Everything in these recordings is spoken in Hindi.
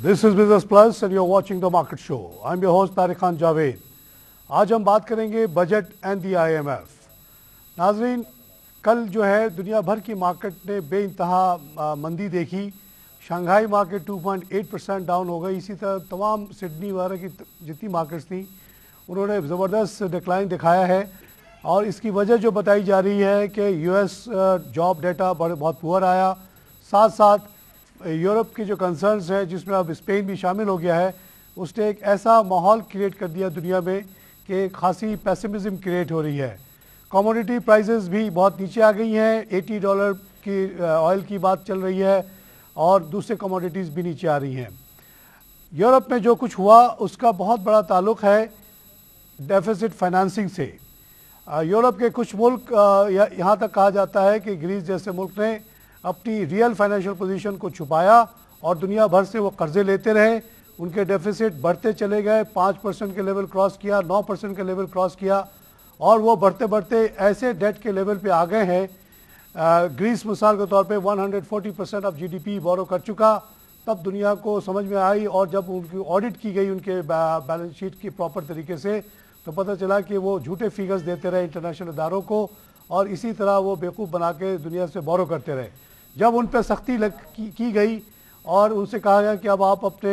This is Business Plus and you're watching the Market Show. I'm your host Tariq Khan Javed. आज हम बात करेंगे बजट एंड दी IMF। नाजरीन, कल जो है दुनिया भर की मार्केट ने बेइंतहा मंदी देखी। शंघाई मार्केट 2.8% डाउन हो गई। इसी तरह तमाम सिडनी वगैरह की जितनी मार्केट्स थी उन्होंने ज़बरदस्त डिक्लाइन दिखाया है और इसकी वजह जो बताई जा रही है कि US जॉब डेटा बहुत पुअर आया, साथ साथ यूरोप की जो कंसर्न्स है जिसमें अब स्पेन भी शामिल हो गया है, उसने एक ऐसा माहौल क्रिएट कर दिया दुनिया में कि खासी पेसिमिज्म क्रिएट हो रही है। कमोडिटी प्राइसेस भी बहुत नीचे आ गई हैं। $80 की ऑयल की बात चल रही है और दूसरे कमोडिटीज़ भी नीचे आ रही हैं। यूरोप में जो कुछ हुआ उसका बहुत बड़ा ताल्लुक है डेफिसिट फाइनेंसिंग से। यूरोप के कुछ मुल्क यहाँ तक कहा जाता है कि ग्रीस जैसे मुल्क ने अपनी रियल फाइनेंशियल पोजीशन को छुपाया और दुनिया भर से वो कर्जे लेते रहे। उनके डेफिसिट बढ़ते चले गए, 5% के लेवल क्रॉस किया, 9% के लेवल क्रॉस किया और वो बढ़ते बढ़ते ऐसे डेट के लेवल पे आ गए हैं। ग्रीस मिसाल के तौर पे 140% ऑफ GDP बोरो कर चुका। तब दुनिया को समझ में आई और जब उनकी ऑडिट की गई उनके बैलेंस शीट की प्रॉपर तरीके से, तो पता चला कि वो झूठे फिगर्स देते रहे इंटरनेशनल इदारों को और इसी तरह वो बेवकूफ़ बना के दुनिया से बोरो करते रहे। जब उन पर सख्ती की गई और उनसे कहा गया कि अब आप अपने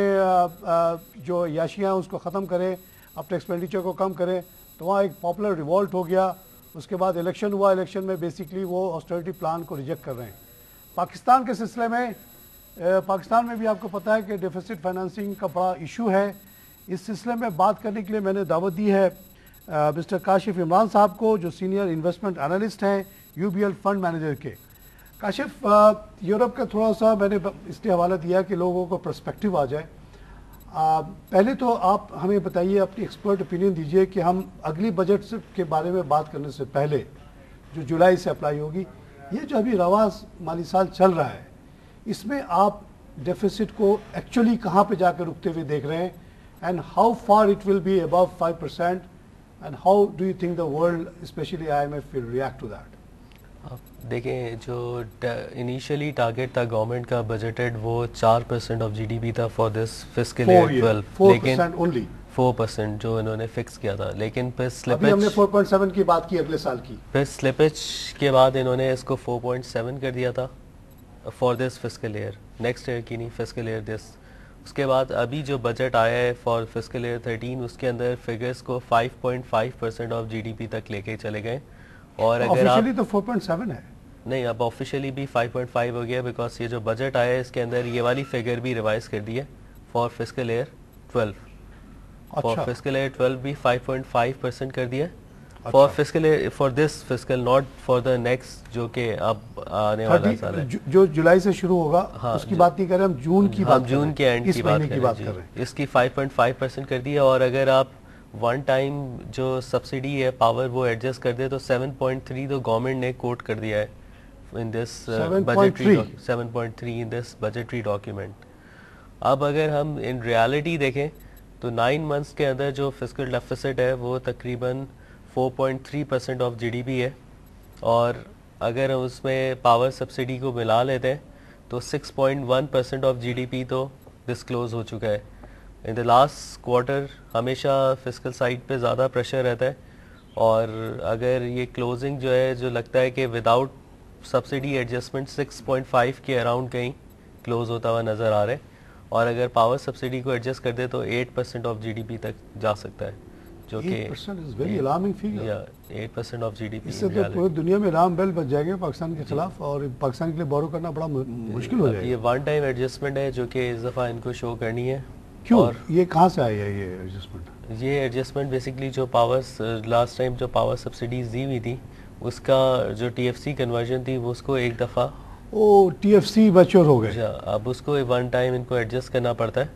जो याशियाँ हैं उसको ख़त्म करें, अपने एक्सपेंडिचर को कम करें, तो वहाँ एक पॉपुलर रिवॉल्ट हो गया। उसके बाद इलेक्शन हुआ। इलेक्शन में बेसिकली वो ऑस्टेरिटी प्लान को रिजेक्ट कर रहे हैं। पाकिस्तान के सिलसिले में पाकिस्तान में भी आपको पता है कि डेफिसिट फाइनेंसिंग का बड़ा इशू है। इस सिलसिले में बात करने के लिए मैंने दावत दी है मिस्टर काशिफ इमरान साहब को, जो सीनियर इन्वेस्टमेंट एनालिस्ट हैं UBL फंड मैनेजर के। काशिफ, यूरोप का थोड़ा सा मैंने इसलिए हवाला दिया कि लोगों को पर्सपेक्टिव आ जाए। पहले तो आप हमें बताइए, अपनी एक्सपर्ट ओपिनियन दीजिए कि हम अगली बजट के बारे में बात करने से पहले, जो जुलाई से अप्लाई होगी, ये जो अभी रवा माली साल चल रहा है, इसमें आप डेफिसिट को एक्चुअली कहाँ पे जाकर रुकते हुए देख रहे हैं and how far it will be above 5% and how do you think the world specially IMF will react to that? आप देखें, जो इनिशियली टारगेट था गवर्नमेंट का बजटेड वो 4% ऑफ GDP था फॉर दिस फिस्कल ईयर 12, लेकिन ओनली 4% जो इन्होंने फिक्स किया था। लेकिन फिर स्लिपेज, हमने 4.7 की बात की अगले साल की, फिर स्लिपेज के बाद इन्होंने इसको 4.7 कर दिया था for this fiscal year, next year की नहीं, फिस्कल ईयर दिस। उसके बाद अभी जो बजट आया है फॉर फिस्कल ईयर 13, उसके अंदर फिगर्स को 5.5% ऑफ GDP तक लेके चले गए। और अगर आप तो 4.7 है नहीं, अब ऑफिशियली भी 5.5 हो गया, बिकॉज ये जो बजट आया है इसके अंदर ये वाली फिगर भी रिवाइज कर दी है for fiscal year 12। For fiscal year 12 भी 5.5% कर दिया for fiscal year, for this fiscal, not for the next जो कि अब आने वाला साल है, जो जुलाई से शुरू होगा। हाँ, उसकी बात नहीं कर रहे हम, जून की बात, जून के एंड की बात कर रहे हैं। इसकी 5.5% कर दी है और अगर आप वन टाइम जो सब्सिडी है पावर वो एडजस्ट कर दे तो 7.3 तो गवर्नमेंट ने कोट कर दिया है in this budgetary 7.3 in this budgetary document. अब अगर हम इन रियलिटी देखें तो 9 मंथ्स के अंदर जो फिस्कल डेफिसिट है वो तकरीबन 4.3% ऑफ GDP है और अगर हम उसमें पावर सब्सिडी को मिला लेते हैं तो 6.1% ऑफ GDP तो डिस्क्लोज हो चुका है। इन द लास्ट क्वार्टर हमेशा फिस्कल साइड पे ज़्यादा प्रेशर रहता है और अगर ये क्लोजिंग जो है, जो लगता है कि विदाउट सब्सिडी एडजस्टमेंट 6.5 के अराउंड कहीं क्लोज होता हुआ नज़र आ रहा है और अगर पावर सब्सिडी को एडजस्ट कर दे तो 8% ऑफ GDP तक जा सकता है, जो कि 8% ऑफ GDP। इससे तो पूरी दुनिया में अलार्म बेल बज जाएंगे पाकिस्तान के खिलाफ और पाकिस्तान के लिए बोरो करना बड़ा मुश्किल हो जाएगा। ये वन टाइम एडजस्टमेंट है जो कि इस दफ़ा इनको शो करनी है। क्यों? और ये कहाँ से आई है ये एडजस्टमेंट? ये एडजस्टमेंट बेसिकली जो पावर लास्ट टाइम जो पावर सब्सिडीज दी हुई थी उसका जो TFC कन्वर्जन थी वो उसको एक दफ़ा TFC मैच्योर हो गए, अब उसको वन टाइम इनको एडजस्ट करना पड़ता है।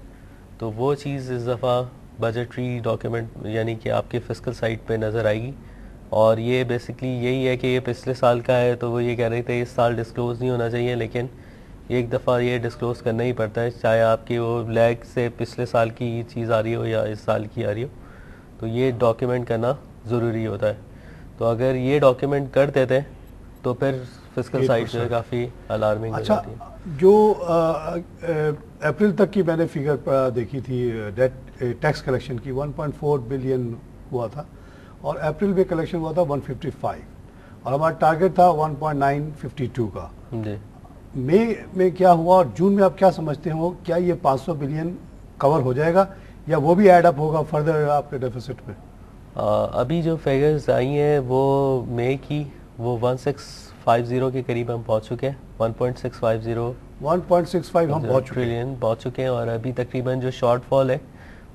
तो वो चीज़ इस दफ़ा बजटरी डॉक्यूमेंट यानी कि आपके फिस्कल साइड पे नज़र आएगी और ये बेसिकली यही है कि ये पिछले साल का है तो वो ये कह रहे थे इस साल डिस्क्लोज़ नहीं होना चाहिए, लेकिन एक दफ़ा ये डिस्क्लोज़ करना ही पड़ता है, चाहे आपकी वो लैग से पिछले साल की चीज़ आ रही हो या इस साल की आ रही हो, तो ये डॉक्यूमेंट करना ज़रूरी होता है। तो अगर ये डॉक्यूमेंट कर देते तो फिर फिस्कल साइड जो है काफ़ी अलार्मिंग हो अच्छा, जाती है। जो अप्रैल तक की मैंने फिगर देखी थी डेट टैक्स कलेक्शन की 1.4 बिलियन हुआ था और अप्रैल में कलेक्शन हुआ था 155 और हमारा टारगेट था 1.952 का। जी, मई में क्या हुआ और जून में आप क्या समझते हो, क्या ये 500 बिलियन कवर हो जाएगा या वो भी ऐड अप होगा फर्दर आपके डेफिसिट में? अभी जो फिगर्स आई हैं वो मई की, वो 1650 के करीब हम पहुंच चुके हैं। 1.650 1.65 हम पहुंच चुके हैं ट्रिलियन पहुंच चुके हैं और अभी तकरीबन जो शॉर्टफॉल है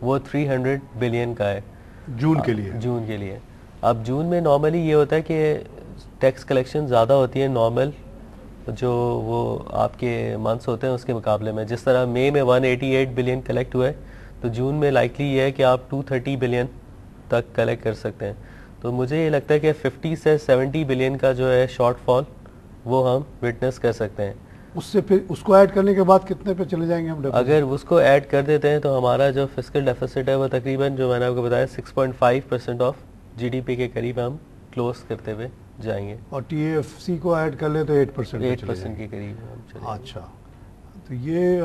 वो 300 बिलियन का है जून के लिए। जून के लिए। अब जून में नॉर्मली ये होता है कि टैक्स कलेक्शन ज़्यादा होती है नॉर्मल जो वो आपके मंथ्स होते हैं उसके मुकाबले में। जिस तरह मई में 188 बिलियन कलेक्ट हुआ है तो जून में लाइकली ये है कि आप 230 बिलियन तक कलेक्ट कर सकते हैं। तो मुझे ये लगता है कि 50 से 70 बिलियन का जो है शॉर्टफॉल वो हम विटनेस कर सकते हैं। उससे फिर उसको ऐड करने के बाद कितने पे चले जाएंगे हम deficit? अगर उसको ऐड कर देते हैं तो हमारा जो फिस्कल डेफिसिट है वो तकरीबन जो मैंने आपको बताया 6.5% ऑफ जीडीपी के करीब हम क्लोज करते हुए जाएंगे और टीएफसी को ऐड कर ले तो 8% पे चले 8% जाएंगे। के करीब हम चले अच्छा, तो ये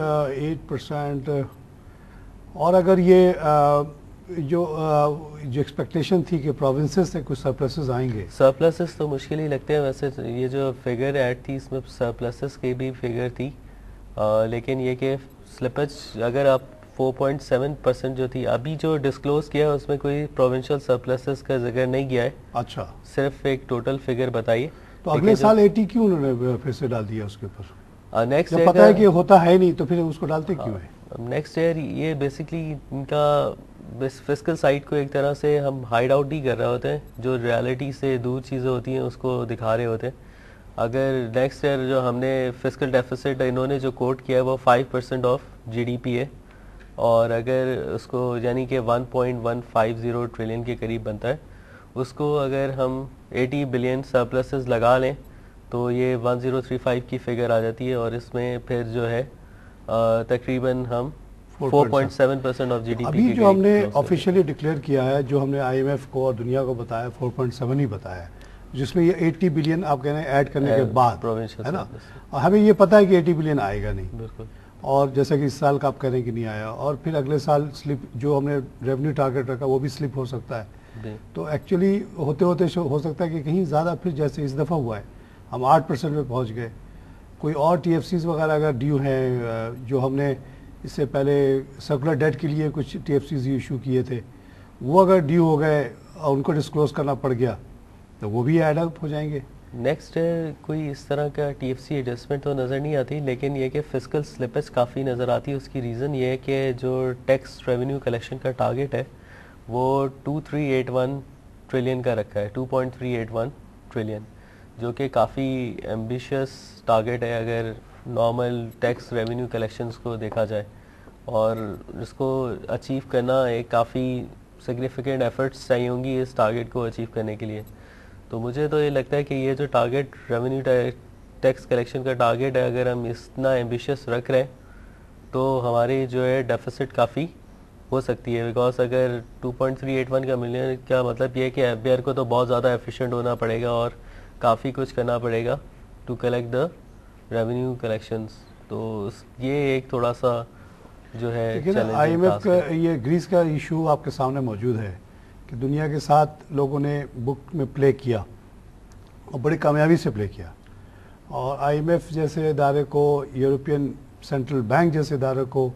8% और अगर ये जो एक्सपेक्टेशन थी कि प्रोविंसेस से कुछ सरप्लसेस आएंगे। सरप्लसेस तो मुश्किल ही लगते हैं वैसे। ये जो फिगर ऐड थी इसमें सरप्लसेस की भी फिगर थी लेकिन ये कि स्लिपेज अगर आप 4.7% जो थी अभी जो डिस्क्लोज किया है उसमें कोई प्रोविंशियल सरप्लसेस का जिक्र नहीं किया है। अच्छा, सिर्फ एक टोटल फिगर बताइए। तो अगले साल 80 क्यों उन्होंने फिर से डाल दिया उसके ऊपर? नेक्स्ट जब पता है कि होता है नहीं तो फिर उसको डालते क्यों है? नेक्स्ट ईयर ये बेसिकली इनका फिस्कल साइड को एक तरह से हम हाइड आउट ही कर रहे होते हैं, जो रियलिटी से दूर चीज़ें होती हैं उसको दिखा रहे होते हैं। अगर नेक्स्ट ईयर जो हमने फिस्कल डेफिसिट इन्होंने जो कोट किया है वो 5% ऑफ जीडीपी है और अगर उसको यानी कि 1.150 ट्रिलियन के करीब बनता है, उसको अगर हम 80 बिलियन सरप्लसेस लगा लें तो ये 1035 की फिगर आ जाती है और इसमें फिर जो है तकरीबन हम 4.7% ऑफ जीडीपी अभी जो हमने ऑफिशियली डिक्लेयर किया है, जो हमने आईएमएफ को और दुनिया को बताया 4.7 ही बताया है, जिसमें ये 80 बिलियन आप कह रहे हैं ऐड करने के बाद, है ना? और हमें ये पता है कि 80 बिलियन आएगा नहीं। बिल्कुल। और जैसा कि इस साल का आप कह रहे हैं कि नहीं आया और फिर अगले साल स्लिप जो हमने रेवेन्यू टारगेट रखा वो भी स्लिप हो सकता है। तो एक्चुअली होते होते हो सकता है कि कहीं ज़्यादा फिर जैसे इस दफ़ा हुआ है हम 8% पे पहुँच गए। कोई और टीएफसीज वगैरह अगर ड्यू हैं, जो हमने इससे पहले सर्कुलर डेट के लिए कुछ टीएफसीज इशू किए थे, वो अगर ड्यू हो गए और उनको डिस्क्लोज करना पड़ गया तो वो भी ऐड अप हो जाएंगे। नेक्स्ट कोई इस तरह का टीएफसी एडजस्टमेंट तो नज़र नहीं आती, लेकिन ये कि फिस्कल स्लिपेज काफ़ी नज़र आती है। उसकी रीज़न ये है कि जो टैक्स रेवेन्यू कलेक्शन का टारगेट है वो 2381 ट्रिलियन का रखा है, 2.381 ट्रिलियन, जो कि काफ़ी एम्बिशियस टारगेट है अगर नॉर्मल टैक्स रेवेन्यू कलेक्शंस को देखा जाए। और इसको अचीव करना एक काफ़ी सिग्निफिकेंट एफर्ट्स चाहिए होंगी इस टारगेट को अचीव करने के लिए। तो मुझे तो ये लगता है कि ये जो टारगेट रेवेन्यू टैक्स कलेक्शन का टारगेट है, अगर हम इतना एम्बिशियस रख रहे हैं तो हमारी जो है डेफिसिट काफ़ी हो सकती है। बिकॉज अगर 2.381 का मिलियन का मतलब ये है कि एफबीआर को तो बहुत ज़्यादा एफिशिएंट होना पड़ेगा और काफ़ी कुछ करना पड़ेगा to collect the revenue collections. तो ये एक थोड़ा सा जो है आईएमएफ का ये ग्रीस का इशू आपके सामने मौजूद है कि दुनिया के साथ लोगों ने बुक में प्ले किया और बड़ी कामयाबी से प्ले किया। और आईएमएफ जैसे इदारे को, यूरोपियन सेंट्रल बैंक जैसे इदारे को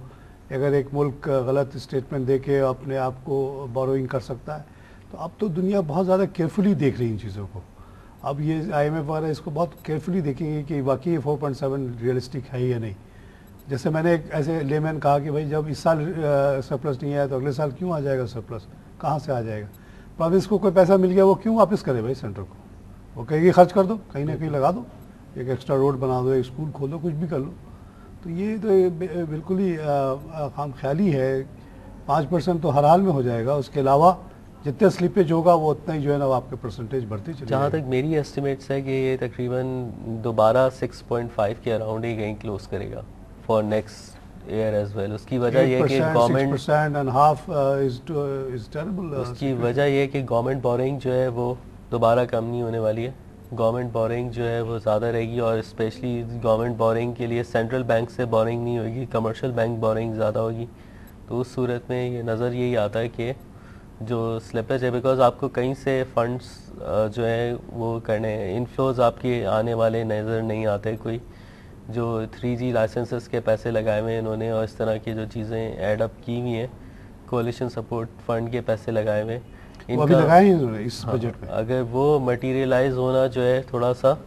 अगर एक मुल्क गलत स्टेटमेंट दे के अपने आप को बोरोइंग कर सकता है, तो अब तो दुनिया बहुत ज़्यादा केयरफुली देख रही इन चीज़ों को। अब ये आईएमएफ वगैरह इसको बहुत केयरफुली देखेंगे कि वाकई 4.7 रियलिस्टिक है या नहीं। जैसे मैंने एक ऐसे लेमैन कहा कि भाई जब इस साल सरप्लस नहीं आया तो अगले साल क्यों आ जाएगा सरप्लस, कहाँ से आ जाएगा? प्रोविंस को कोई पैसा मिल गया वो क्यों वापस करे भाई सेंटर को? वो कहेगी खर्च कर दो, कहीं ना कहीं लगा दो, एक एक्स्ट्रा रोड बना दो, एक स्कूल खोल दो, कुछ भी कर लो। तो ये तो बिल्कुल ही खाम ख्याली है। 5% तो हर हाल में हो जाएगा, उसके अलावा जितना स्लिपेज होगा वो उतना ही जो है ना आपके परसेंटेज बढ़ते चले। जहाँ तक मेरी एस्टिमेट्स है कि ये तकरीबन दोबारा 6.5 के अराउंड ही कहीं क्लोज करेगा for next year as well. उसकी वजह ये है कि गवर्नमेंट उसकी वजह ये है कि गवर्नमेंट बोरिंग जो है वो दोबारा कम नहीं होने वाली है। गवर्नमेंट बोरिंग जो है वो ज़्यादा रहेगी और स्पेशली गवर्नमेंट बोरिंग के लिए सेंट्रल बैंक से बोरिंग नहीं होगी, कमर्शियल बैंक बोरिंग ज़्यादा होगी। तो उस सूरत में ये नज़र यही आता है कि जो स्लिपेज है, बिकॉज आपको कहीं से फंड्स जो है वो करने इनफ्लोज आपके आने वाले नज़र नहीं आते। कोई जो 3G लाइसेंसेस के पैसे लगाए हुए हैं इन्होंने और इस तरह की जो चीज़ें ऐड अप की हुई हैं, कोalition सपोर्ट फंड के पैसे लगाए हुए वो अभी लगाए हैं इन्होंने इस बजट में। अगर वो मटीरियलाइज होना जो है थोड़ा सा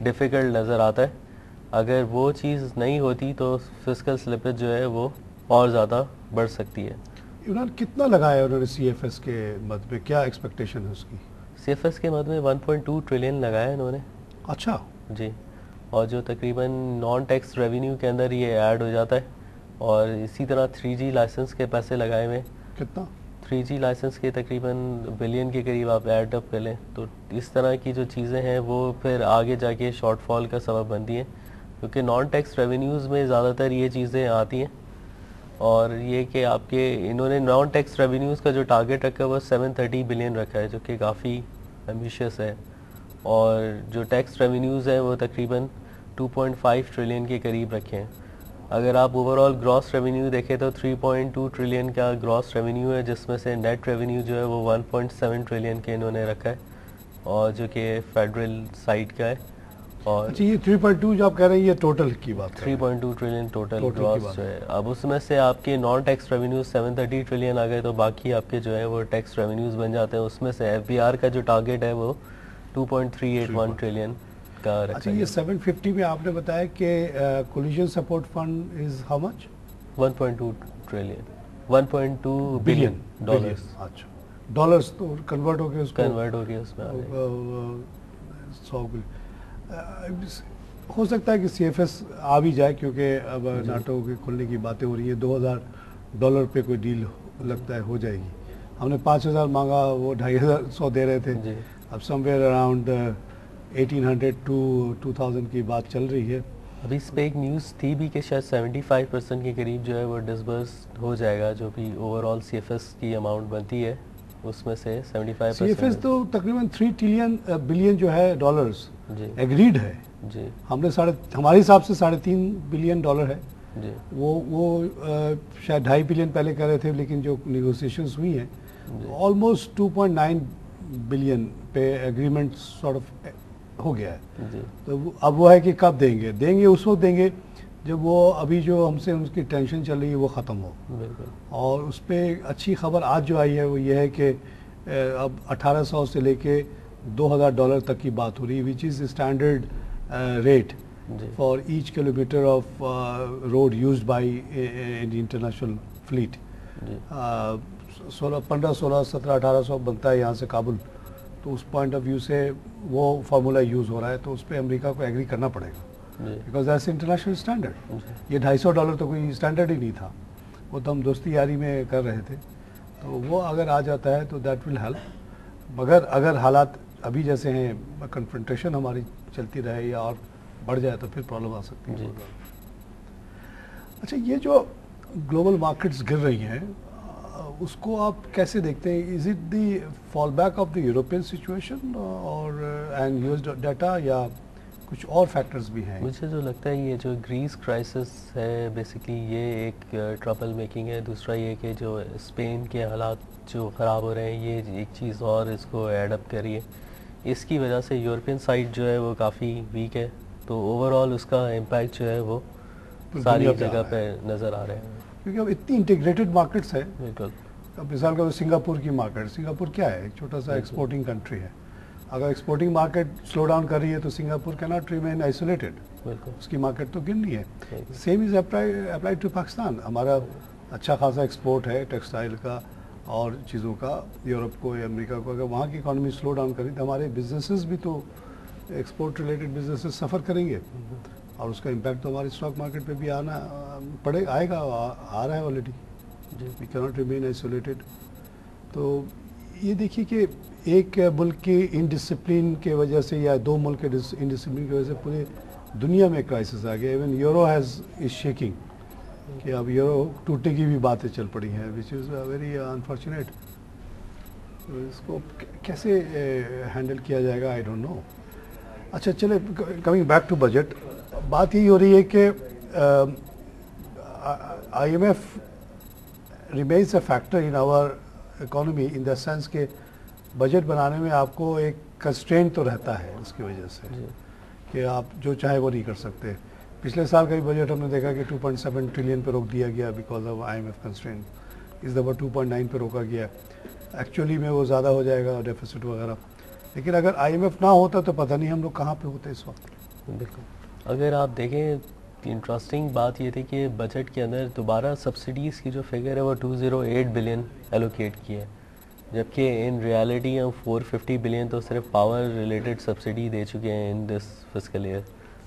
डिफ़िकल्ट नज़र आता है। अगर वो चीज़ नहीं होती तो फिस्कल स्लिपेज जो है वो और ज़्यादा बढ़ सकती है। उन्होंने कितना लगाया उन्होंने CFS के मद में, क्या एक्सपेक्टेशन है उसकी? CFS के मद में 1.2 ट्रिलियन लगाया इन्होंने। अच्छा जी, और जो तकरीबन नॉन टैक्स रेवेन्यू के अंदर ये ऐड हो जाता है। और इसी तरह 3G लाइसेंस के पैसे लगाए हुए। कितना? 3G लाइसेंस के तकरीबन बिलियन के करीब आप ऐड अप कर लें तो इस तरह की जो चीज़ें हैं वो फिर आगे जाके शॉर्टफॉल का सबब बनती हैं, क्योंकि नॉन टैक्स रेवेन्यूज़ में ज़्यादातर ये चीज़ें आती हैं। और ये कि आपके इन्होंने नॉन टैक्स रेवेन्यूज़ का जो टारगेट रखा है वो 730 बिलियन रखा है, जो कि काफ़ी एम्बिशियस है। और जो टैक्स रेवेन्यूज़ हैं वो तकरीबन 2.5 ट्रिलियन के करीब रखे हैं। अगर आप ओवरऑल ग्रॉस रेवेन्यू देखें तो 3.2 ट्रिलियन का ग्रॉस रेवेन्यू है, जिसमें से नेट रेवेन्यू जो है वो 1.7 ट्रिलियन के इन्होंने रखा है, और जो कि फेडरल साइड का है। और अच्छा, ये 3.2 जो आप कह रहे हैं ये टोटल की बात है? 3.2 ट्रिलियन टोटल की ग्रॉस बात जो है। अब उसमें से आपके नॉन टैक्स रेवेन्यू 730 ट्रिलियन आ गए तो बाकी आपके जो है वो टैक्स रेवेन्यूज़ बन जाते हैं। उसमें से FBR का जो टारगेट है वो 2.381 ट्रिलियन का रखा अच्छा, ये 750 में आपने बताया कि coalition support fund is how much? 1.2 trillion 1.2 billion dollars. अच्छा, डॉलर्स तो कन्वर्ट हो गए उसको, कन्वर्ट हो गया उसमें आ गए। 100 बिलियन। हो सकता है कि CFS आ भी जाए, क्योंकि अब नाटो के खुलने की बातें हो रही है। $2,000 पे कोई डील लगता है हो जाएगी। हमने 5,000 मांगा, वो 2,500 दे रहे थे। जी। अब समवेयर अराउंड 1800 टू 2000 की बात चल रही है। अभी इस पे एक न्यूज़ थी भी कि शायद 75% के करीब जो है वो डिसबर्स हो जाएगा, जो भी ओवरऑल CFS की अमाउंट बनती है उसमें से 75%। CFS तो तकरीबन 3 बिलियन जो है डॉलर्स जी एग्रीड है। जी हमने हमारे हिसाब से $3.5 बिलियन है। जी वो शायद 2.5 बिलियन पहले कर रहे थे, लेकिन जो नेगोशिएशंस हुई हैं ऑलमोस्ट 2.9 बिलियन पे एग्रीमेंट सॉर्ट ऑफ हो गया है। जी तो अब वो है कि कब देंगे उस वक्त देंगे जब वो अभी जो हमसे उनकी टेंशन चल रही है वो ख़त्म हो। बिल्कुल। और उस पर अच्छी खबर आज जो आई है वो ये है कि अब 1800 से लेके $2,000 तक की बात हो रही है, विच इज़ स्टैंडर्ड रेट जी for each kilometre of road used by in international fleet. जी 1500, 1600, 1700, 1800 बनता है यहाँ से काबुल। तो उस पॉइंट ऑफ व्यू से वो फार्मूला यूज़ हो रहा है, तो उस पर अमेरिका को एग्री करना पड़ेगा, जी बिकॉज दैट्स इंटरनेशनल स्टैंडर्ड। जी ये $250 तो कोई स्टैंडर्ड ही नहीं था, वो तो हम दोस्ती यारी में कर रहे थे। तो वो अगर आ जाता है तो दैट विल हेल्प। मगर अगर हालात अभी जैसे हैं, कन्फ्रंटेशन हमारी चलती रहे या और बढ़ जाए तो फिर प्रॉब्लम आ सकती है। जी। अच्छा, ये जो ग्लोबल मार्केट्स गिर रही हैं उसको आप कैसे देखते हैं? Is it the fall back of the European situation और एंड यूएस डाटा, या कुछ और फैक्टर्स भी हैं? मुझे जो लगता है ये जो ग्रीस क्राइसिस है बेसिकली ये एक ट्रबल मेकिंग है। दूसरा ये कि जो स्पेन के हालात जो ख़राब हो रहे हैं ये एक चीज़ और इसको एड अप कर रही है। इसकी वजह से यूरोपियन साइड जो है वो काफ़ी वीक है, तो ओवरऑल उसका इम्पैक्ट जो है वो सारी जगह पे नज़र आ रहे हैं। क्योंकि अब इतनी इंटीग्रेटेड मार्केट्स हैं। बिल्कुल। अब मिसाल का सिंगापुर की मार्केट, सिंगापुर क्या है, एक छोटा सा एक्सपोर्टिंग कंट्री है। अगर एक्सपोर्टिंग मार्केट स्लो डाउन कर रही है तो Singapore can not remain isolated, बिल्कुल। उसकी मार्केट तो गिरनी है। Same is applied to Pakistan. हमारा अच्छा खासा एक्सपोर्ट है टेक्सटाइल का और चीज़ों का यूरोप को या अमेरिका को। अगर वहाँ की इकॉनमी स्लो डाउन करी तो हमारे बिजनेसेस भी तो एक्सपोर्ट रिलेटेड बिजनेसेस सफ़र करेंगे, और उसका इम्पैक्ट तो हमारे स्टॉक मार्केट पे भी आएगा, आ रहा है already. We can not remain isolated. तो ये देखिए कि एक मुल्क की इनडिसिप्लिन के वजह से या दो मुल्क के इनडिसिप्लिन की वजह से पूरे दुनिया में क्राइसिस आ गया। Even euro has is shaking, कि अब यूरो टूटने की भी बातें चल पड़ी हैं, विच इज़ वेरी अनफॉर्चुनेट। इसको कैसे हैंडल किया जाएगा, आई डोंट नो। अच्छा चले, कमिंग बैक टू बजट, बात यही हो रही है कि IMF remains a factor in our economy in the sense के बजट बनाने में आपको एक कंस्ट्रेंट तो रहता है उसकी वजह से कि आप जो चाहे वो नहीं कर सकते। पिछले साल का भी बजट हमने देखा कि 2.7 ट्रिलियन पे रोक दिया गया बिकॉज ऑफ IMF कंस्ट्रेंट। इस दफ़ा 2.9 पे रोका गया। एक्चुअली में वो ज़्यादा हो जाएगा डेफिसिट वगैरह, लेकिन अगर IMF ना होता तो पता नहीं हम लोग कहाँ पे होते इस वक्त। बिल्कुल, अगर आप देखें, इंटरेस्टिंग बात ये थी कि बजट के अंदर दोबारा सब्सिडीज़ की जो फिगर है वो 208 बिलियन एलोकेट की है, जबकि इन रियलिटी हम 450 बिलियन तो सिर्फ पावर रिलेटेड सब्सिडी दे चुके हैं इन दिस फिस्कल ईयर।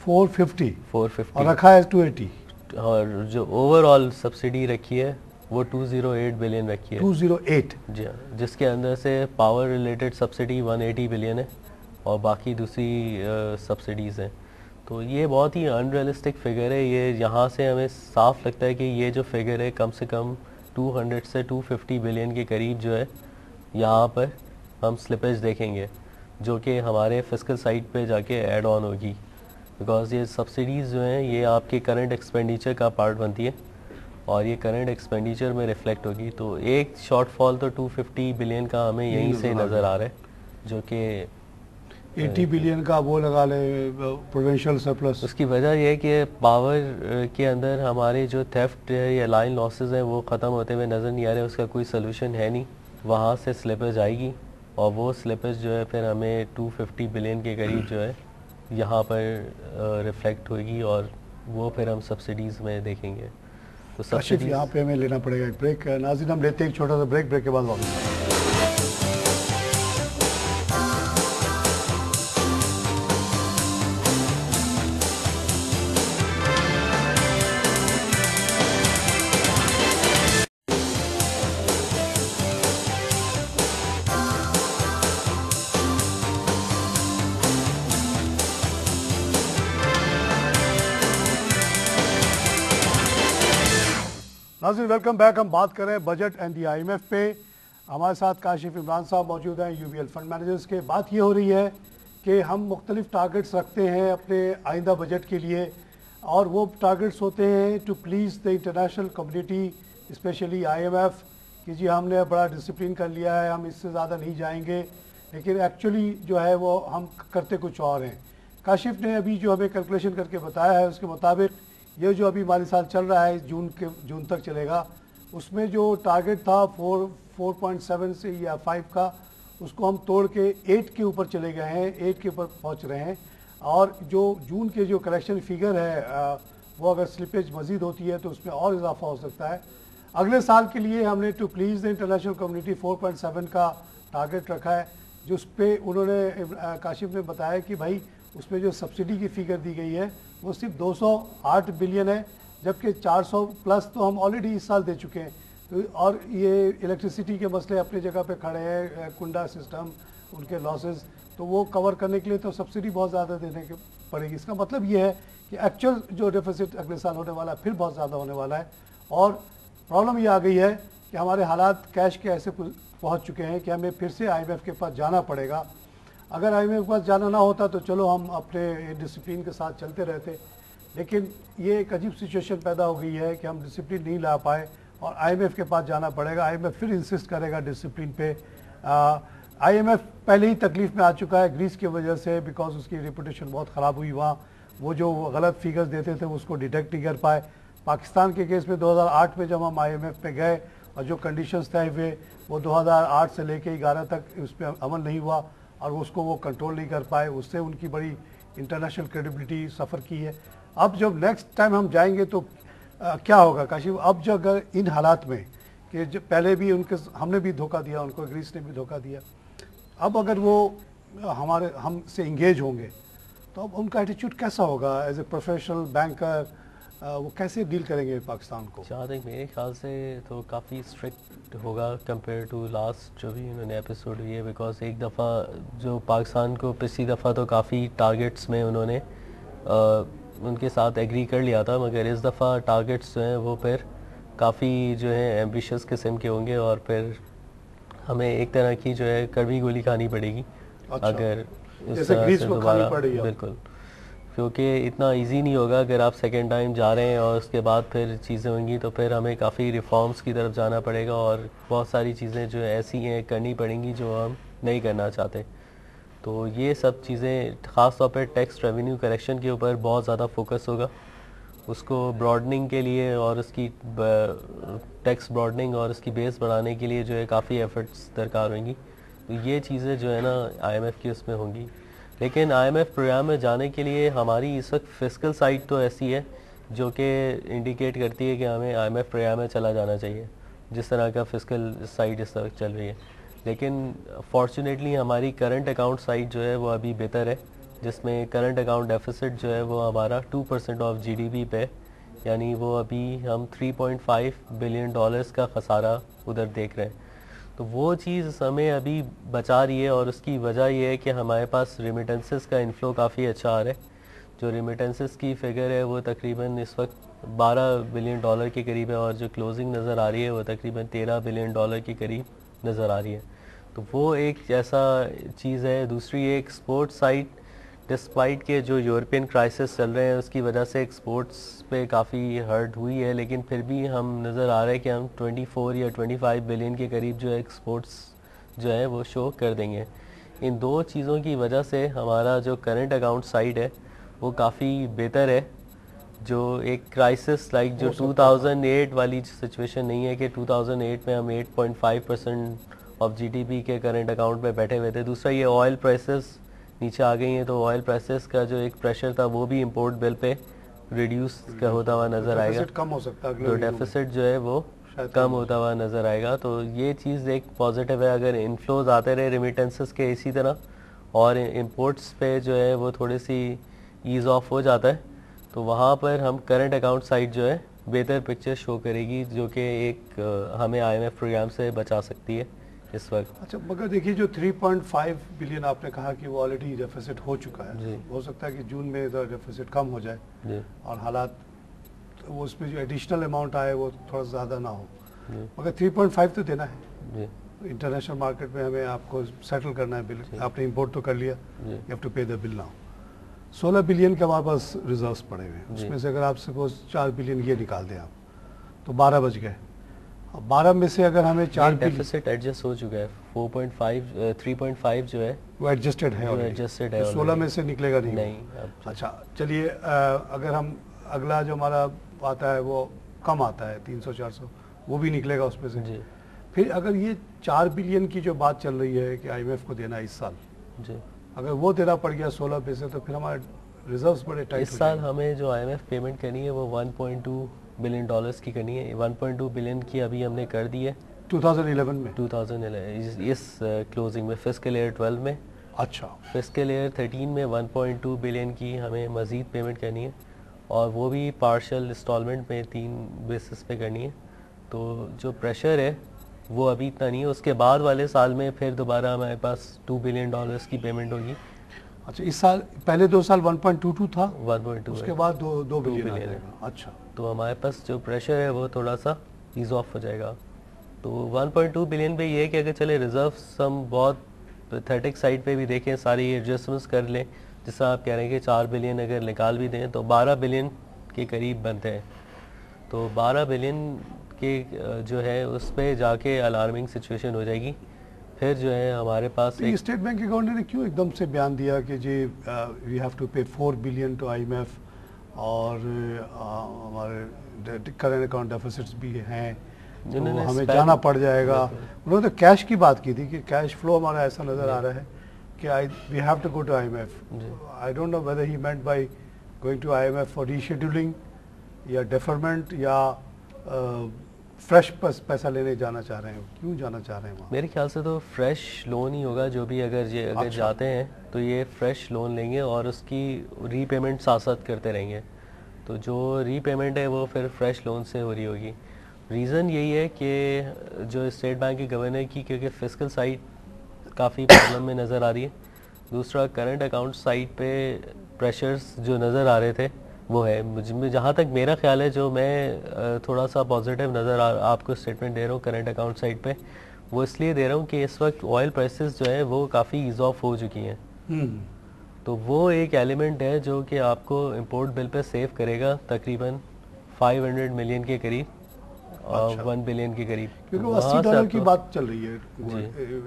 450 और रखा है 280, और जो ओवरऑल सब्सिडी रखी है वो 208 बिलियन रखी है। 208 जी हाँ, जिसके अंदर से पावर रिलेटेड सब्सिडी 180 बिलियन है और बाकी दूसरी सब्सिडीज़ हैं। तो ये बहुत ही अनरियलिस्टिक फिगर है। ये यहाँ से हमें साफ लगता है कि ये जो फिगर है कम से कम 200 से 250 बिलियन के करीब जो है यहाँ पर हम स्लिपेज देखेंगे, जो कि हमारे फिस्कल साइड पे जाके ऐड ऑन होगी, बिकॉज ये सब्सिडीज़ जो हैं ये आपके करंट एक्सपेंडिचर का पार्ट बनती है और ये करंट एक्सपेंडिचर में रिफ्लेक्ट होगी। तो एक शॉर्टफॉल तो 250 बिलियन का हमें यहीं से नज़र आ रहा है, जो कि 80 बिलियन का वो लगा ले प्रोविंशियल सरप्लस। उसकी वजह यह है कि पावर के अंदर हमारे जो थेफ्ट है या लाइन लॉसेस हैं वो ख़त्म होते हुए नज़र नहीं आ रहे, उसका कोई सलूशन है नहीं। वहाँ से स्लिपेज आएगी और वो स्लिपेज जो है फिर हमें 250 बिलियन के करीब जो है यहाँ पर रिफ्लेक्ट होगी और वो फिर हम सब्सिडीज़ में देखेंगे। तो सब्सिडी यहाँ पे हमें लेना पड़ेगा एक ब्रेक। नाज़रीन, हम लेते हैं एक छोटा सा ब्रेक के बाद वापस। नाज़रीन, वेलकम बैक। हम बात कर रहे हैं बजट एंड दी IMF पे। हमारे साथ काशिफ इमरान साहब मौजूद हैं, UBL फंड मैनेजर्स के। बात ये हो रही है कि हम मुख्तलिफ टारगेट्स रखते हैं अपने आइंदा बजट के लिए, और वो टारगेट्स होते हैं to please the international community, specially IMF, कि जी हमने बड़ा डिसिप्लिन कर लिया है, हम इससे ज़्यादा नहीं जाएंगे, लेकिन एक्चुअली जो है वो हम करते कुछ और हैं। काशिफ ने अभी जो हमें कैलकुलेशन करके बताया है उसके मुताबिक ये जो अभी माली साल चल रहा है जून तक चलेगा, उसमें जो टारगेट था 4.7 से या 5 का, उसको हम तोड़ के 8 के ऊपर चले गए हैं, 8 के ऊपर पहुंच रहे हैं। और जो जून के जो कलेक्शन फिगर है वो अगर स्लिपेज मज़ीद होती है तो उसमें और इजाफा हो सकता है। अगले साल के लिए हमने to please the international community 4.7 का टारगेट रखा है, जिस पे उन्होंने काशिफ ने बताया कि भाई उसमें जो सब्सिडी की फिगर दी गई है वो सिर्फ 208 बिलियन है, जबकि 400 प्लस तो हम ऑलरेडी इस साल दे चुके हैं। तो और ये इलेक्ट्रिसिटी के मसले अपनी जगह पे खड़े हैं, कुंडा सिस्टम, उनके लॉसेस, तो वो कवर करने के लिए तो सब्सिडी बहुत ज़्यादा देने की पड़ेगी। इसका मतलब ये है कि एक्चुअल जो डेफिसिट अगले साल होने वाला है फिर बहुत ज़्यादा होने वाला है। और प्रॉब्लम ये आ गई है कि हमारे हालात कैश के ऐसे पहुँच चुके हैं कि हमें फिर से IMF के पास जाना पड़ेगा। अगर IMF के पास जाना ना होता तो चलो हम अपने डिसिप्लिन के साथ चलते रहते, लेकिन ये एक अजीब सिचुएशन पैदा हो गई है कि हम डिसिप्लिन नहीं ला पाए और IMF के पास जाना पड़ेगा। IMF फिर इंसिस्ट करेगा डिसिप्लिन पे। IMF पहले ही तकलीफ में आ चुका है ग्रीस की वजह से, बिकॉज उसकी रेपुटेशन बहुत ख़राब हुई वहाँ। वो जो गलत फिगर्स देते थे उसको डिटेक्ट नहीं कर पाए। पाकिस्तान के केस में 2008 में जब हम IMF पे गए और जो कंडीशंस तय हुए वो 2008 से लेके 11 तक उस पर अमल नहीं हुआ और उसको वो कंट्रोल नहीं कर पाए, उससे उनकी बड़ी इंटरनेशनल क्रेडिबिलिटी सफ़र की है। अब जब नेक्स्ट टाइम हम जाएंगे तो क्या होगा काशिफ? अब जो अगर इन हालात में कि जो पहले भी उनके हमने भी धोखा दिया, उनको ग्रीस ने भी धोखा दिया, अब अगर वो हमसे इंगेज होंगे तो अब उनका एटीट्यूड कैसा होगा एज ए प्रोफेशनल बैंकर? वो कैसे डील करेंगे पाकिस्तान को? जहाँ तक मेरे ख्याल से तो काफ़ी स्ट्रिक्ट होगा कंपेयर टू लास्ट जो भी उन्होंने एपिसोड हुई है, बिकॉज एक दफ़ा जो पाकिस्तान को पिछली दफ़ा तो काफ़ी टारगेट्स में उन्होंने उनके साथ एग्री कर लिया था, मगर इस दफ़ा टारगेट्स जो हैं वो फिर काफ़ी जो है एम्बिशियस किस्म के होंगे और फिर हमें एक तरह की जो है कड़वी गोली खानी पड़ेगी। अच्छा। अगर जैसे ग्रीस को खानी पड़ रही है। बिल्कुल, क्योंकि इतना इजी नहीं होगा अगर आप सेकेंड टाइम जा रहे हैं और उसके बाद फिर चीज़ें होंगी, तो फिर हमें काफ़ी रिफॉर्म्स की तरफ जाना पड़ेगा और बहुत सारी चीज़ें जो ऐसी हैं करनी पड़ेंगी जो हम नहीं करना चाहते। तो ये सब चीज़ें ख़ास तौर पर टैक्स रेवेन्यू करेक्शन के ऊपर बहुत ज़्यादा फोकस होगा, उसको ब्रॉडनिंग के लिए और उसकी टैक्स ब्रॉडनिंग और उसकी बेस बढ़ाने के लिए जो है काफ़ी एफर्ट्स दरकार होंगी। तो ये चीज़ें जो है ना आईएमएफ की उसमें होंगी। लेकिन आईएमएफ प्रोग्राम में जाने के लिए हमारी इस वक्त फिस्कल साइड तो ऐसी है जो कि इंडिकेट करती है कि हमें आईएमएफ प्रोग्राम में चला जाना चाहिए, जिस तरह का फिस्कल साइड इस वक्त चल रही है। लेकिन फॉर्चुनेटली हमारी करंट अकाउंट साइड जो है वो अभी बेहतर है, जिसमें करंट अकाउंट डेफिसिट जो है वो हमारा 2% ऑफ जीडीपी पे, यानी वो अभी हम 3.5 बिलियन डॉलर्स का खसारा उधर देख रहे हैं। तो वो चीज़ हमें अभी बचा रही है और उसकी वजह ये है कि हमारे पास रेमिटेंसेस का इन्फ्लो काफ़ी अच्छा आ रहा है। जो रेमिटेंसेस की फ़िगर है वो तकरीबन इस वक्त 12 बिलियन डॉलर के करीब है और जो क्लोजिंग नज़र आ रही है वो तकरीबन 13 बिलियन डॉलर के करीब नज़र आ रही है। तो वो एक ऐसा चीज़ है। दूसरी एक एक्सपोर्ट साइड, डिस्पाइट के जो यूरोपियन क्राइसिस चल रहे हैं उसकी वजह से एक्सपोर्ट्स पे काफ़ी हर्ट हुई है, लेकिन फिर भी हम नज़र आ रहा है कि हम 24 या 25 बिलियन के करीब जो है एक्सपोर्ट्स जो है वो शो कर देंगे। इन दो चीज़ों की वजह से हमारा जो करंट अकाउंट साइड है वो काफ़ी बेहतर है। जो एक क्राइसिस लाइक जो 2008 वाली सिचुएशन नहीं है कि 2008 में हम 8.5% ऑफ जीडीपी के करंट अकाउंट पे बैठे हुए थे। दूसरा ये ऑयल प्राइसेस नीचे आ गई हैं, तो ऑयल प्राइसेस का जो एक प्रेशर था वो भी इंपोर्ट बिल पे रिड्यूस का होता हुआ नज़र आएगा। कम हो सकता है, तो डेफिसिट जो है वो कम होता हुआ नज़र आएगा। तो ये चीज़ एक पॉजिटिव है। अगर इनफ्लोज आते रहे रेमिटेंसेस के इसी तरह और इंपोर्ट्स पे जो है वो थोड़ी सी ईज़ ऑफ हो जाता है, तो वहाँ पर हम करंट अकाउंट साइड जो है बेहतर पिक्चर शो करेगी, जो कि एक हमें आईएमएफ प्रोग्राम से बचा सकती है इस वक्त। अच्छा, मगर देखिए जो 3.5 बिलियन आपने कहा कि वो ऑलरेडी डेफिसिट हो चुका है, हो सकता है कि जून में डेफिसिट कम हो जाए और हालात वो उसमें जो एडिशनल अमाउंट आए वो थोड़ा ज़्यादा ना हो, मगर 3.5 तो देना है। इंटरनेशनल मार्केट में हमें आपको सेटल करना है बिल, आपने इंपोर्ट तो कर लिया, यू हैव टू पे द बिल नाउ। 16 बिलियन के हमारे पास रिजर्व्स पड़े हुए हैं, उसमें से अगर आप सपोज 4 बिलियन ये निकाल दें आप, तो 12 बच गए। 12 में से अगर हमें 4 डेफिसिट एडजस्ट हो चुका है, 3.5 जो है वो एडजस्टेड है, एडजस्टेड है। 16 में से निकलेगा नहीं। अच्छा चलिए, अगर हम अगला जो हमारा आता है वो कम आता है 300-400, वो भी निकलेगा उसमें से जी। फिर अगर ये 4 बिलियन की जो बात चल रही है कि आईएमएफ को देना इस साल जी, अगर वो देना पड़ गया 16 पे से, तो फिर हमारे रिजर्व्स बड़े टाइट इस साल हमें जो आईएमएफ पेमेंट करनी है वो 1.2 बिलियन डॉलर्स की करनी है। 1.2 बिलियन की अभी हमने कर दी है 2011 में, 2011 इस क्लोजिंग में, फिस्कल ईयर 12 में। अच्छा, फिस्कल ईयर 13 में 1.2 बिलियन की हमें मज़ीद पेमेंट करनी है और वो भी पार्शियल इंस्टॉलमेंट में 3 बेसिस पे करनी है। तो जो प्रेशर है वो अभी इतना नहीं है। उसके बाद वाले साल में फिर दोबारा हमारे पास 2 बिलियन डॉलर्स की पेमेंट होगी। अच्छा, इस साल पहले 2 साल 1.22 था, 1.2 उसके बाद 2 बिलियन आ जाएगा। अच्छा, तो हमारे पास जो प्रेशर है वो थोड़ा सा ईज ऑफ हो जाएगा। तो 1.2 बिलियन पे ये है कि अगर चले रिजर्व्स हम बहुत पैथेटिक साइड पे भी देखें, सारी एडजस्टमेंट्स कर लें, जिस आप कह रहे हैं कि 4 बिलियन अगर निकाल भी दें तो 12 बिलियन के करीब बनते हैं। तो 12 बिलियन के जो है उस पर जाके अलार्मिंग सिचुएशन हो जाएगी। फिर जो है हमारे पास तो स्टेट बैंक गवर्नर ने क्यों एकदम से बयान दिया कि जी वी हैव टू पे 4 बिलियन टू आईएमएफ और हमारे करंट अकाउंट डेफिसिट्स भी हैं, तो हमें जाना पड़ जाएगा। उन्होंने तो कैश की बात की थी कि कैश फ्लो हमारा ऐसा नज़र आ रहा है कि we have to go to IMF. I don't know whether he meant by going to IMF for rescheduling या डेफरमेंट या फ्रेश पैसा लेने जाना चाह रहे हैं, क्यों जाना चाह रहे हैं वहाँ? मेरे ख्याल से तो फ्रेश लोन ही होगा जो भी, अगर जाते हैं तो ये फ्रेश लोन लेंगे और उसकी रीपेमेंट साथ साथ करते रहेंगे। तो जो रीपेमेंट है वो फिर फ्रेश लोन से हो रही होगी। रीज़न यही है कि जो स्टेट बैंक के गवर्नर की, क्योंकि फिस्कल साइड काफ़ी प्रॉब्लम में नज़र आ रही है। दूसरा करंट अकाउंट साइड पे प्रेशर्स जो नज़र आ रहे थे वो है। मुझे जहाँ तक मेरा ख्याल है, जो मैं थोड़ा सा पॉजिटिव नज़र आपको स्टेटमेंट दे रहा हूँ करंट अकाउंट साइड पे, वो इसलिए दे रहा हूँ कि इस वक्त ऑयल प्राइसेस जो है वो काफ़ी ईज़ ऑफ हो चुकी हैं। तो वो एक एलिमेंट है जो कि आपको इंपोर्ट बिल पे सेव करेगा तकरीबन 500 मिलियन के करीब और 1 बिलियन के करीब, क्योंकि वो वहाँ से $80 की आपको- बात चल रही है,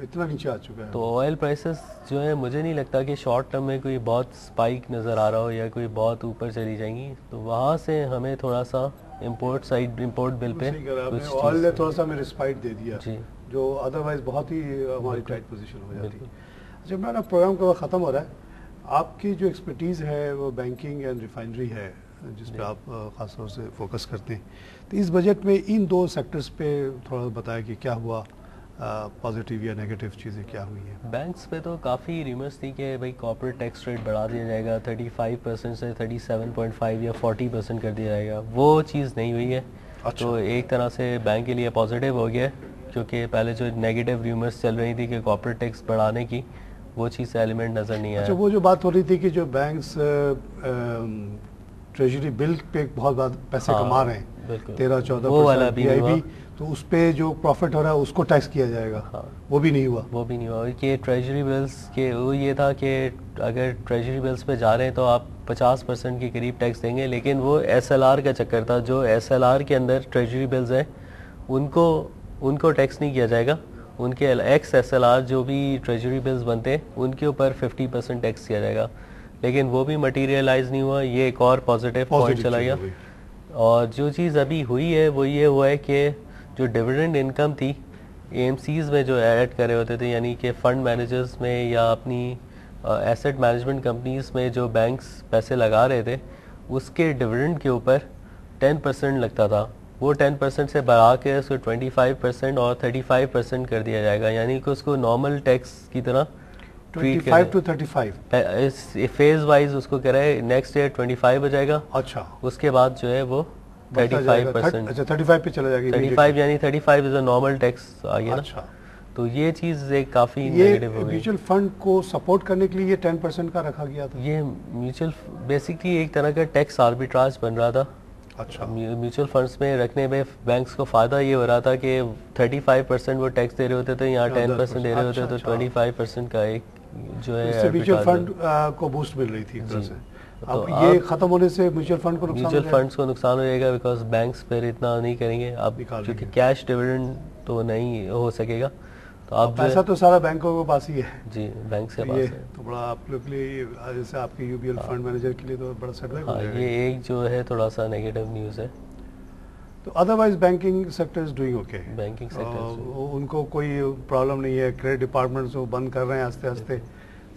इतना नीचे आ चुका है। तो ऑयल प्राइसेस जो है मुझे नहीं लगता कि शॉर्ट टर्म में कोई बहुत स्पाइक नज़र आ रहा हो या कोई बहुत ऊपर चली जाएंगी, तो वहाँ से हमें थोड़ा सा import side, import bill pay सही कह रहा है कुछ आपने, ऑयल ने चीज़- थोड़ा सा हमें रिस्पाइट दे दिया जी जो अदरवाइज बहुत ही हमारी बिल्कुल। टाइट पोजीशन हो जाती। बिल्कुल। अच्छा मेरा प्रोग्राम का वक्त ख़त्म हो रहा है, आपकी जो एक्सपर्टीज़ है वो बैंकिंग एंड रिफाइनरी है जिस पे आप ख़ास तौर से फोकस करते हैं, तो इस बजट में इन दो सेक्टर्स पे थोड़ा बताया कि क्या हुआ, पॉजिटिव या नेगेटिव चीज़ें क्या हुई हैं। बैंक्स पे तो काफ़ी रिमर्स थी कि भाई कॉर्पोरेट टैक्स रेट बढ़ा दिया जाएगा 35% से 37.5 या 40% कर दिया जाएगा, वो चीज़ नहीं हुई है। अच्छा। तो एक तरह से बैंक के लिए पॉजिटिव हो गया है, क्योंकि पहले जो नेगेटिव रिमर्स चल रही थी कि कॉर्पोरेट टैक्स बढ़ाने की, वो चीज़ एलिमेंट नज़र नहीं आया। अच्छा, वो जो बात हो रही थी कि जो बैंक्स ट्रेजरी बिल पे बहुत बात पैसे हाँ, कमा रहे हैं, बिल्कुल। 13-14% वो वाला भी नहीं हुआ। तो उस पे जो प्रॉफिट हो रहा है उसको टैक्स किया जाएगा, हाँ। वो भी नहीं हुआ। वो भी नहीं हुआ कि ट्रेजरी बिल्स के वो ये था कि अगर ट्रेजरी बिल्स पे जा रहे हैं तो आप 50% के करीब टैक्स देंगे, लेकिन वो एसएलआर का चक्कर था। जो एसएलआर के अंदर ट्रेजरी बिल्स हैं उनको टैक्स नहीं किया जाएगा, उनके एक्स एसएलआर जो भी ट्रेजरी बिल्स बनते हैं उनके ऊपर 50% टैक्स किया जाएगा, लेकिन वो भी मटीरियलाइज नहीं हुआ। ये एक और पॉजिटिव पॉइंट चला गया। और जो चीज़ अभी हुई है वो ये हुआ है कि जो डिविडेंड इनकम थी एएमसीज़ में जो ऐड करे होते थे, यानी कि फ़ंड मैनेजर्स में या अपनी एसेट मैनेजमेंट कंपनीज में जो बैंक्स पैसे लगा रहे थे, उसके डिविडेंड के ऊपर 10% लगता था, वो 10% से बढ़ा के उसको 25% और 35% कर दिया जाएगा, यानी कि उसको नॉर्मल टैक्स की तरह 25 to 35। इस फेज वाइज उसको कह रहा है नेक्स्ट ईयर 25 हो जाएगा, अच्छा, उसके बाद जो है वो 35%। अच्छा 35 पे चला जाएगा 35 यानी 35 इज अ नॉर्मल टैक्स आ गया ना। अच्छा, तो ये चीज़ एक काफ़ी ये नेगेटिव हो गई। म्यूचुअल फंड को सपोर्ट करने के लिए ये 10% का रखा गया था। ये म्यूचुअल बेसिकली एक तरह का टैक्स आर्बिट्राज बन रहा था। अच्छा, म्यूचुअल फंड्स में रखने में बैंक्स को फ़ायदा ये हो रहा था कि 35% वो टैक्स दे रहे होते थे, यहाँ 10% दे रहे होते, तो 25% का एक जो है इससे म्यूचुअल arbitrage फंड को बूस्ट मिल रही थी एक तरह जी। से। तो अब ये खत्म होने से म्यूचुअल फंड को नुकसान हो म्यूचुअल जाएगा? फंड्स को नुकसान हो जाएगा, बिकॉज बैंक्स फिर इतना नहीं करेंगे अब, निकाल क्योंकि लेंगे। कैश डिविडेंड तो नहीं हो सकेगा। तो अब अब जो पैसा है- तो सारा बैंकों के पास ही है। जी बैंक से तो पास ये है। तो बड़ा आप लोग के लिए, जैसे आपके यूबीएल फंड मैनेजर के लिए तो बड़ा सेटबैक हो हाँ, जाएगा। ये एक जो है थोड़ा सा नेगेटिव न्यूज़ है। तो otherwise banking sector is doing okay. Banking sector उनको कोई प्रॉब्लम नहीं है, क्रेडिट डिपार्टमेंट्स वो बंद कर रहे हैं आस्ते आस्ते,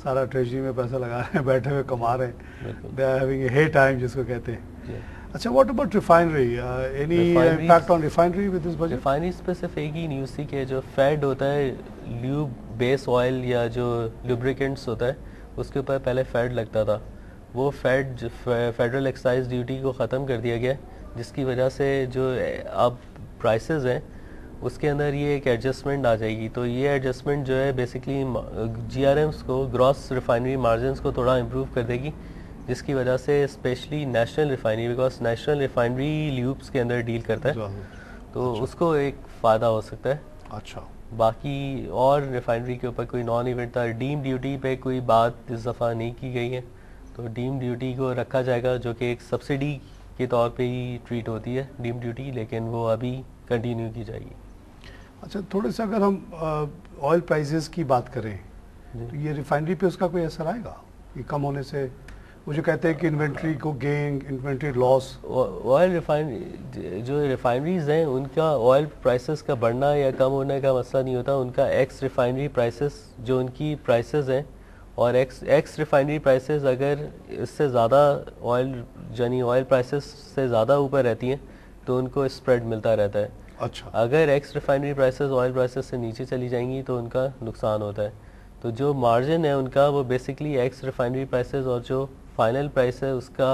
सारा ट्रेजरी में पैसा लगा रहे हैं, बैठे हुए कमा रहे हैं, बिल्कुल। They are having hay time जिसको कहते हैं। जी। अच्छा, what about refinery, any Refineries- impact on refinery with this budget? Refineries पे सिर्फ एक ही न्यूज़ थी कि जो फेड होता है ल्यूब बेस ऑयल या जो लुब्रिकेंट्स होता है उसके ऊपर पहले फेड लगता था, वो फेडरल एक्साइज ड्यूटी को ख़त्म कर दिया गया है, जिसकी वजह से जो अब प्राइसेस हैं उसके अंदर ये एक एडजस्टमेंट आ जाएगी। तो ये एडजस्टमेंट जो है बेसिकली जीआरएम्स को, ग्रॉस रिफाइनरी मार्जिन्स को थोड़ा इम्प्रूव कर देगी, जिसकी वजह से specially national refinery, because national refinery lubes के अंदर डील करता है, तो उसको एक फ़ायदा हो सकता है। अच्छा, बाकी और रिफाइनरी के ऊपर कोई नॉन इवेंट था। डीम ड्यूटी पे कोई बात इस दफ़ा नहीं की गई है, तो डीम ड्यूटी को रखा जाएगा, जो कि एक सब्सिडी के तौर पे ही ट्रीट होती है डीम ड्यूटी, लेकिन वो अभी कंटिन्यू की जाएगी। अच्छा, थोड़े से अगर हम ऑयल प्राइसेस की बात करें तो ये रिफाइनरी पे उसका कोई असर आएगा ये कम होने से? वो जो कहते हैं कि इन्वेंट्री को gain, inventory loss. Oil refinery जो रिफाइनरीज हैं उनका ऑयल प्राइसेस का बढ़ना या कम होने का मसला नहीं होता, उनका एक्स रिफाइनरी प्राइसेस जो उनकी प्राइसेस हैं, और एक्स रिफाइनरी प्राइसेस अगर इससे ज़्यादा ऑयल यानी ऑयल प्राइसेस से ज़्यादा ऊपर रहती हैं तो उनको स्प्रेड मिलता रहता है। अच्छा, अगर x refinery prices oil prices से नीचे चली जाएंगी तो उनका नुकसान होता है। तो जो मार्जिन है उनका वो बेसिकली एक्स रिफाइनरी प्राइसेस और जो फाइनल प्राइस है उसका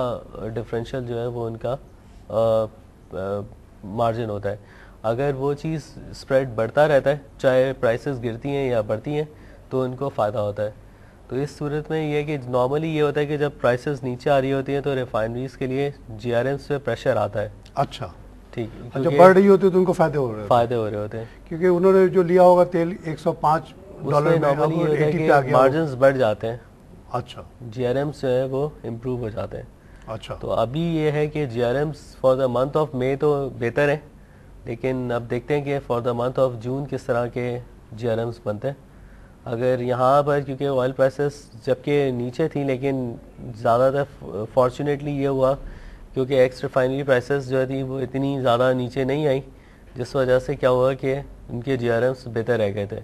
डिफरेंशियल जो है वो उनका मार्जिन होता है। अगर वो चीज़ स्प्रेड बढ़ता रहता है, चाहे प्राइसेस गिरती हैं या बढ़ती हैं, तो उनको फ़ायदा होता है। तो इस सूरत में ये है कि नॉर्मली ये होता है कि जब प्राइसेस नीचे आ रही होती हैं तो रिफाइनरीज के लिए जीआरएम्स पे प्रेशर आता है। अच्छा, ठीक, अच्छा, बढ़ रही होती है तो उनको फायदे हो रहे हैं, फ़ायदे हो रहे होते हैं। क्योंकि उन्होंने जो लिया होगा तेल $105 उसमें में, नॉर्मली अब ये होता है 80 पे आ कि गया। मार्जिन्स बढ़ जाते हैं। अच्छा GRMs जो है वो इम्प्रूव हो जाते हैं। अच्छा। तो अभी ये है कि GRMs for the month of May तो बेहतर है, लेकिन अब देखते हैं कि for the month of June किस तरह के GRMs बनते हैं। अगर यहाँ पर क्योंकि ऑयल प्राइसेस जबकि नीचे थी, लेकिन ज़्यादातर फॉर्चुनेटली ये हुआ क्योंकि एक्स रिफाइनरी प्राइसेस जो थी वो इतनी ज़्यादा नीचे नहीं आई, जिस वजह से क्या हुआ कि उनके GRMs बेहतर रह गए थे।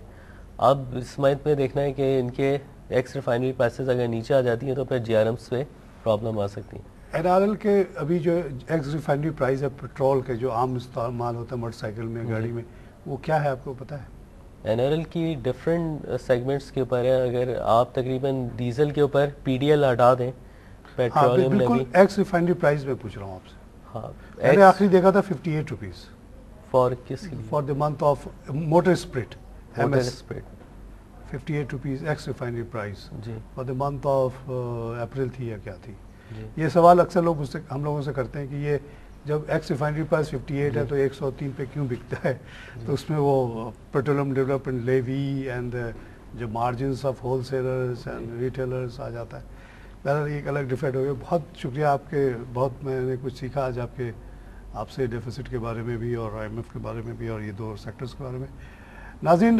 अब इस मंथ में देखना है कि इनके एक्स रिफाइनरी प्राइसेस अगर नीचे आ जाती हैं तो फिर GRMs पे प्रॉब्लम आ सकती है। NRL के अभी जो एक्स रिफाइनरी प्राइस है पेट्रोल के जो आम इस्तेमाल होता है मोटरसाइकिल में, गाड़ी में, वो क्या है आपको पता है? NRL की डिफरेंट सेगमेंट्स के ऊपर है। अगर आप तकरीबन डीजल के ऊपर PDL हटा दें, हाँ पेट्रोलियम बिल्कुल, लेवी। एक्स रिफाइनरी प्राइस में पूछ रहा हूँ आपसे। हाँ, मैंने आखिरी देखा था 58 रुपीज़ फॉर किसकी? For the month of motor spirit motor MS, spread 58 rupees ex refinery price जी for the month of April थी या क्या थी? जी। ये सवाल अक्सर लोग मुझसे हम लोगों से करते हैं कि ये जब एक्स रिफाइनरी प्राइस 58 है तो 103 पे क्यों बिकता है? तो उसमें वो पेट्रोलियम डेवलपमेंट लेवी एंड जो margins of wholesalers and retailers आ जाता है। बहरहाल एक अलग डिफेक्ट हो गया। बहुत शुक्रिया आपके, बहुत मैंने कुछ सीखा आज आपसे डेफिसिट के बारे में भी और IMF के बारे में भी और ये दो सेक्टर्स के बारे में। नाज़रीन,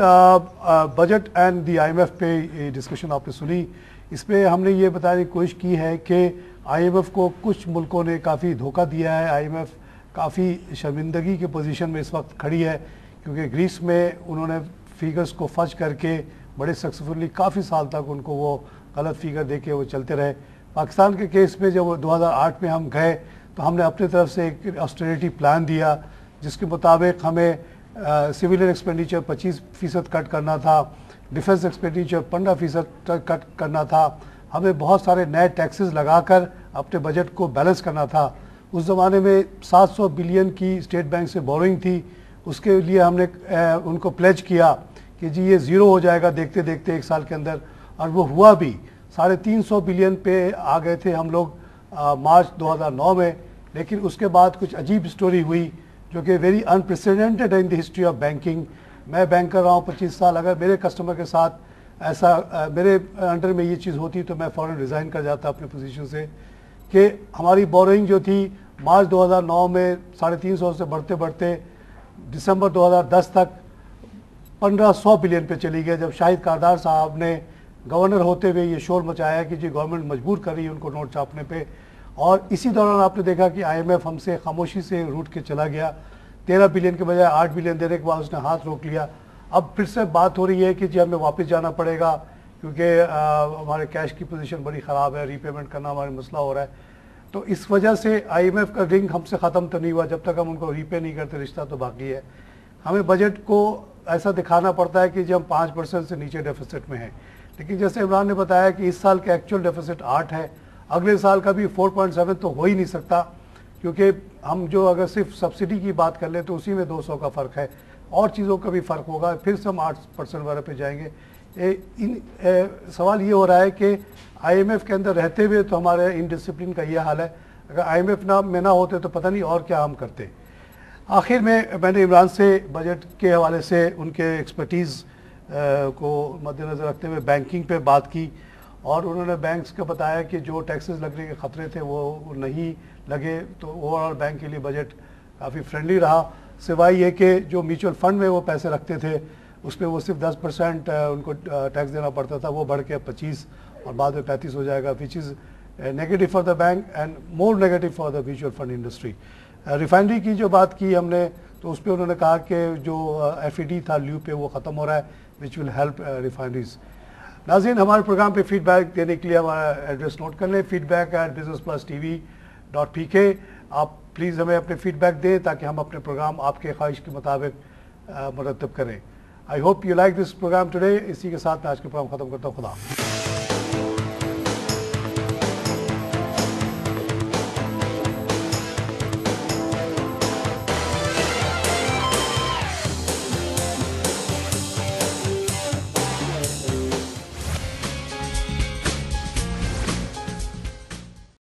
बजट एंड दी IMF पे ये डिस्कशन आपने सुनी। इसमें हमने ये बताने की कोशिश की है कि IMF को कुछ मुल्कों ने काफ़ी धोखा दिया है। IMF काफ़ी शर्मिंदगी की पोजीशन में इस वक्त खड़ी है, क्योंकि ग्रीस में उन्होंने फिगर्स को फज करके बड़े सक्सेसफुली काफ़ी साल तक उनको वो गलत फिगर दे के वो चलते रहे। पाकिस्तान के केस में जब 2008 में हम गए तो हमने अपनी तरफ से एक ऑस्टेरिटी प्लान दिया, जिसके मुताबिक हमें सिविलियन एक्सपेंडिचर 25% कट करना था, डिफेंस एक्सपेंडिचर 15% कट करना था, हमें बहुत सारे नए टैक्सेस लगाकर अपने बजट को बैलेंस करना था। उस ज़माने में 700 बिलियन की स्टेट बैंक से बोरोइंग थी। उसके लिए हमने उनको प्लेज किया कि जी ये ज़ीरो हो जाएगा देखते देखते एक साल के अंदर, और वो हुआ भी। 350 बिलियन पे आ गए थे हम लोग मार्च 2009 में। लेकिन उसके बाद कुछ अजीब स्टोरी हुई जो कि very unprecedented in the history of banking. मैं बैंक कर रहा हूँ 25 साल, अगर मेरे कस्टमर के साथ ऐसा मेरे अंडर में ये चीज़ होती तो मैं फ़ौरन रिज़ाइन कर जाता अपने पोजीशन से। कि हमारी बोरोइंग जो थी मार्च 2009 में 350 से बढ़ते बढ़ते दिसंबर 2010 तक 1500 बिलियन पे चली गई, जब शाहिद कारदार साहब ने गवर्नर होते हुए ये शोर मचाया कि जी गवर्नमेंट मजबूर कर रही है उनको नोट छापने पे। और इसी दौरान आपने देखा कि IMF हमसे खामोशी से रूट के चला गया। 13 बिलियन के बजाय 8 बिलियन देने के बाद उसने हाथ रोक लिया। अब फिर से बात हो रही है कि जी हमें वापस जाना पड़ेगा, क्योंकि हमारे कैश की पोजीशन बड़ी ख़राब है, रीपेमेंट करना हमारा मसला हो रहा है। तो इस वजह से IMF का रिंग हमसे ख़त्म तो नहीं हुआ, जब तक हम उनको रीपे नहीं करते रिश्ता तो बाकी है। हमें बजट को ऐसा दिखाना पड़ता है कि जी हम 5% से नीचे डेफिसिट में हैं। लेकिन जैसे इमरान ने बताया कि इस साल का एक्चुअल डेफिसिट 8 है, अगले साल का भी 4.7 तो हो ही नहीं सकता, क्योंकि हम जो अगर सिर्फ सब्सिडी की बात कर ले तो उसी में 200 का फ़र्क है, और चीज़ों का भी फ़र्क होगा, फिर से हम 8% वाले पे जाएंगे। सवाल ये हो रहा है कि IMF के अंदर रहते हुए तो हमारे इनडिसिप्लिन का ये हाल है। अगर IMF में ना होते तो पता नहीं और क्या हम करते। आखिर में मैंने इमरान से बजट के हवाले से उनके एक्सपर्टीज़ को मद्देनज़र रखते हुए बैंकिंग पे बात की, और उन्होंने बैंक्स को बताया कि जो टैक्सेस लगने के ख़तरे थे वो नहीं लगे। तो ओवरऑल बैंक के लिए बजट काफ़ी फ्रेंडली रहा, सिवाय ये कि जो म्यूचुअल फंड में वो पैसे रखते थे उस पर वो सिर्फ 10% उनको टैक्स देना पड़ता था, वो बढ़ के 25 और बाद में 35 हो जाएगा, which is negative for the bank and more negative for the mutual fund industry. Refinery की जो बात की हमने तो उस पर उन्होंने कहा कि जो FED था ल्यू पे वो ख़त्म हो रहा है, विच विल हेल्प रिफाइनरीज। नाज़रीन, हमारे प्रोग्राम पे फीडबैक देने के लिए हमारा एड्रेस नोट कर लें, feedback@business+tv.pk। आप प्लीज़ हमें अपने फीडबैक दें ताकि हम अपने प्रोग्राम आपके ख्वाहिश के मुताबिक मुरतब करें। I hope you like this programme today. इसी के साथ मैं आज के प्रोग्राम ख़त्म करता हूँ। खुदा।